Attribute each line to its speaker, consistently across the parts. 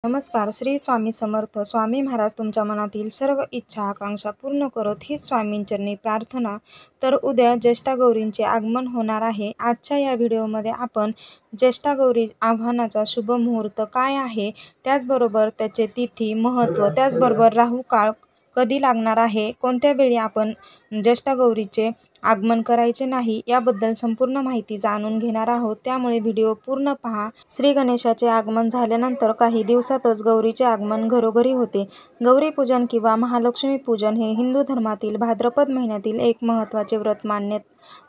Speaker 1: नमस्कार. श्री स्वामी समर्थ. स्वामी महाराज तुमच्या मनातील सर्व इच्छा आकांक्षा पूर्ण करत हीच स्वामींचरणी प्रार्थना. तर उद्या ज्येष्ठा गौरींचे आगमन होणार आहे. आजच्या या व्हिडिओमध्ये आपण ज्येष्ठा गौरी आव्हानाचा शुभ मुहूर्त काय आहे, त्याचबरोबर त्याचे तिथी महत्त्व, त्याचबरोबर राहू काळ कधी लागणार आहे, कोणत्या वेळी आपण ज्येष्ठा गौरीचे आगमन करायचे नाही, याबद्दल संपूर्ण माहिती जाणून घेणार आहोत. त्यामुळे व्हिडिओ पूर्ण पहा. श्री गणेशाचे आगमन झाल्यानंतर काही दिवसातच गौरीचे आगमन घरोघरी होते. गौरी पूजन किंवा महालक्ष्मी पूजन हे हिंदू धर्मातील भाद्रपद महिन्यातील एक महत्त्वाचे व्रत मानण्यात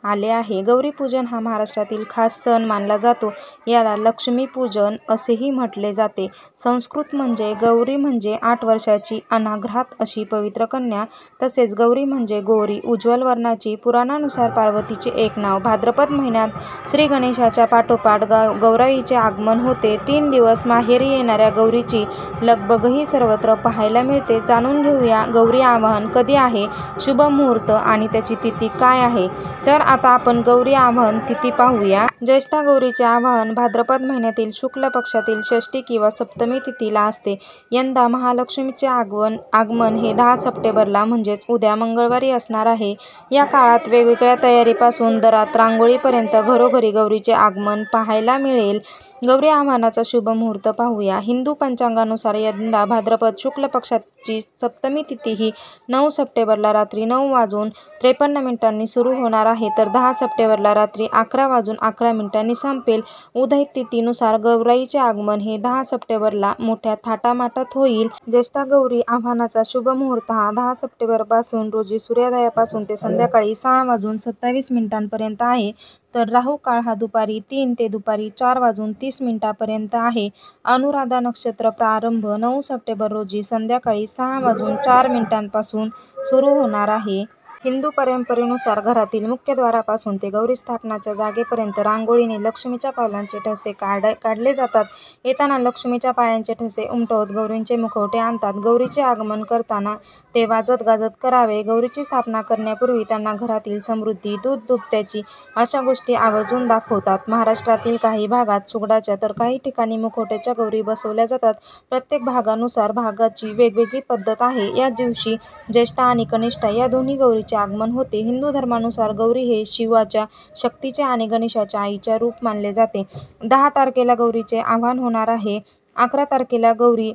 Speaker 1: आले आहे. गौरी पूजन हा महाराष्ट्रातील खास सण मानला जातो. याला लक्ष्मी पूजन असेही म्हटले जाते. संस्कृत म्हणजे गौरी म्हणजे 8 वर्षाची अनाघ्रात अशी पवित्र कन्या. तसेच गौरी म्हणजे गोरी, उज्ज्वल वर्णाची. पुराणानुसार पार्वतीचे एक नाव. भाद्रपद महिन्यात श्री गणेशाच्या पाठोपाठ गौराईचे आगमन होते. 3 दिवस माहेरी येणाऱ्या गौरीची लगबगही सर्वत्र पाहायला मिळते. जाणून घेऊया गौरी आवाहन कधी आहे, शुभ मुहूर्त आणि त्याची तिथी काय आहे. तर आता आपण गौरी आवाहन तिथी पाहूया. ज्येष्ठा गौरीचे आवाहन भाद्रपद महिन्यातील शुक्ल पक्षातील षष्ठी किंवा सप्तमी तिथीला असते. यंदा महालक्ष्मीचे आगमन हे 10 सप्टेंबरला म्हणजेच उद्या मंगळवारी असणार आहे. या काळात वेगवेगळ्या तयारीपासून दरात रांगोळीपर्यंत घरोघरी गौरीचे आगमन पाहायला मिळेल. गौरी आवाहनाचा शुभ मुहूर्त पाहूया. हिंदू पंचांगानुसार यंदा भाद्रपद शुक्ल पक्षाची सप्तमी तिथी ही 9 सप्टेंबरला रात्री 9:53 सुरू होणार आहे, तर 10 सप्टेंबरला रात्री 11:11 संपेल. उदय तिथीनुसार गौराईचे आगमन हे 10 सप्टेंबरला मोठ्या थाटामाटात होईल. ज्येष्ठा गौरी आव्हानाचा शुभ मुहूर्त हा 10 सप्टेंबरपासून रोजी सूर्योदयापासून ते संध्याकाळी 6:27 पर्यंत आहे. तर राहू काळ हा दुपारी 3 ते दुपारी 4:30 पर्यंत आहे. अनुराधा नक्षत्र प्रारंभ 9 सप्टेंबर रोजी संध्याकाळी 6:04 पासून सुरू होणार आहे. हिंदू परंपरेनुसार घरातील मुख्य द्वारापासून ते गौरी स्थापनाच्या जागेपर्यंत रांगोळीने लक्ष्मीच्या पावलांचे ठसे काढले जातात. येताना लक्ष्मीच्या पायांचे ठसे उमटवत गौरींचे मुखवटे आणतात. गौरीचे आगमन करताना ते वाजत गाजत करावे. गौरीची स्थापना करण्यापूर्वी त्यांना घरातील समृद्धी, दूध, दुभत्याची अशा गोष्टी आवर्जून दाखवतात. महाराष्ट्रातील काही भागात सुगडाच्या तर काही ठिकाणी मुखवट्याच्या गौरी बसवल्या जातात. प्रत्येक भागानुसार भागाची वेगवेगळी पद्धत आहे. या दिवशी ज्येष्ठा आणि कनिष्ठा या दोन्ही गौरीचे आगमन होते. हिंदू धर्मानुसार गौरी हे शिवाच्या शक्तीचे आणि गणेशाच्या आईच्या रूप मानले जाते. 10 तारखेला गौरीचे आवाहन होणार आहे. 11 तारखेला गौरी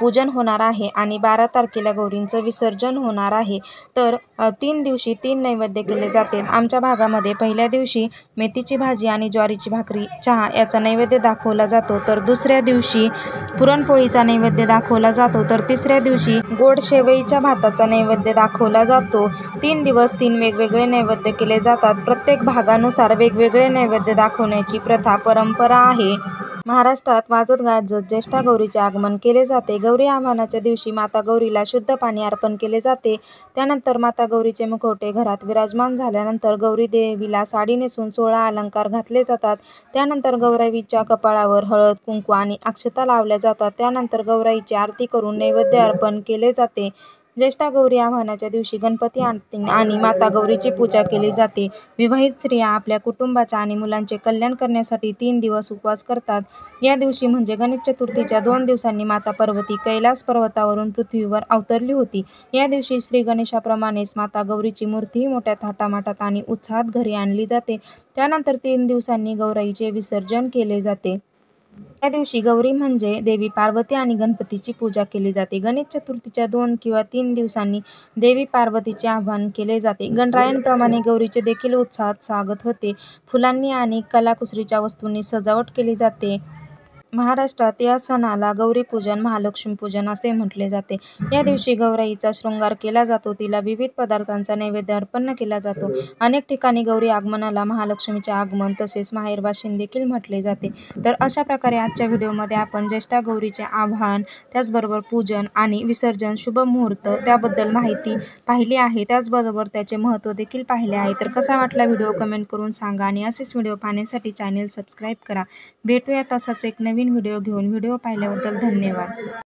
Speaker 1: पूजन होणार आहे आणि 12 तारखेला गौरींचं विसर्जन होणार आहे. तर 3 दिवशी 3 नैवेद्य केले जाते. आमच्या भागामध्ये पहिल्या दिवशी मेथीची भाजी आणि ज्वारीची भाकरी, चहा याचा नैवेद्य दाखवला जातो. तर दुसऱ्या दिवशी पुरणपोळीचा नैवेद्य दाखवला जातो. तर तिसऱ्या दिवशी गोड शेवईच्या भाताचा नैवेद्य दाखवला जातो. 3 दिवस 3 वेगवेगळे नैवेद्य केले जातात. प्रत्येक भागानुसार वेगवेगळे नैवेद्य दाखवण्याची प्रथा परंपरा आहे. महाराष्ट्रात वाजत गाजत ज्येष्ठा गौरीचे आगमन केले जाते. गौरी आवाहनाच्या दिवशी माता गौरीला शुद्ध पाणी अर्पण केले जाते. त्यानंतर माता गौरीचे मुखवटे घरात विराजमान झाल्यानंतर गौरी देवीला साडी नेसून 16 अलंकार घातले जातात. त्यानंतर गौराईच्या कपाळावर हळद, कुंकू आणि अक्षता लावल्या जातात. त्यानंतर गौराईची आरती करून नैवेद्य अर्पण केले जाते. ज्येष्ठा गौरी आवाहनाच्या दिवशी गणपती आणि माता गौरीची पूजा केली जाते. विवाहित स्त्रिया आपल्या कुटुंबाच्या आणि मुलांचे कल्याण करण्यासाठी 3 दिवस उपवास करतात. या दिवशी म्हणजे गणेश चतुर्थीच्या 2 दिवसांनी माता पार्वती कैलास पर्वतावरून पृथ्वीवर अवतरली होती. या दिवशी श्री गणेशाप्रमाणेच माता गौरीची मूर्तीही मोठ्या थाटामाटात आणि उत्साहात घरी आणली जाते. त्यानंतर 3 दिवसांनी गौराईचे विसर्जन केले जाते. या दिवशी गौरी म्हणजे देवी पार्वती आणि गणपतीची पूजा केली जाते. गणेश चतुर्थीच्या 2 किंवा 3 दिवसांनी देवी पार्वतीचे आवाहन केले जाते. गणरायांप्रमाणे गौरीचे देखील उत्साहात स्वागत होते. फुलांनी आणि कलाकुसरीच्या वस्तूंनी सजावट केली जाते. महाराष्ट्रात या सणाला गौरीपूजन, महालक्ष्मी पूजन असे म्हटले जाते. या दिवशी गौराईचा शृंगार केला जातो. तिला विविध पदार्थांचा नैवेद्य अर्पण केला जातो. अनेक ठिकाणी गौरी आगमनाला महालक्ष्मीचे आगमन तसेच माहेरवाशीन देखील म्हटले जाते. तर अशा प्रकारे आजच्या व्हिडिओमध्ये आपण ज्येष्ठा गौरीचे आवाहन, त्याचबरोबर पूजन आणि विसर्जन, शुभ मुहूर्त त्याबद्दल माहिती पाहिली आहे. त्याचबरोबर त्याचे महत्त्व देखील पाहिले आहे. तर कसा वाटला व्हिडिओ कमेंट करून सांगा आणि असेच व्हिडिओ पाहण्यासाठी चॅनेल सबस्क्राईब करा. भेटूया तसाच एक नवीन व्हिडिओ घेऊन. व्हिडिओ पाहिल्याबद्दल धन्यवाद.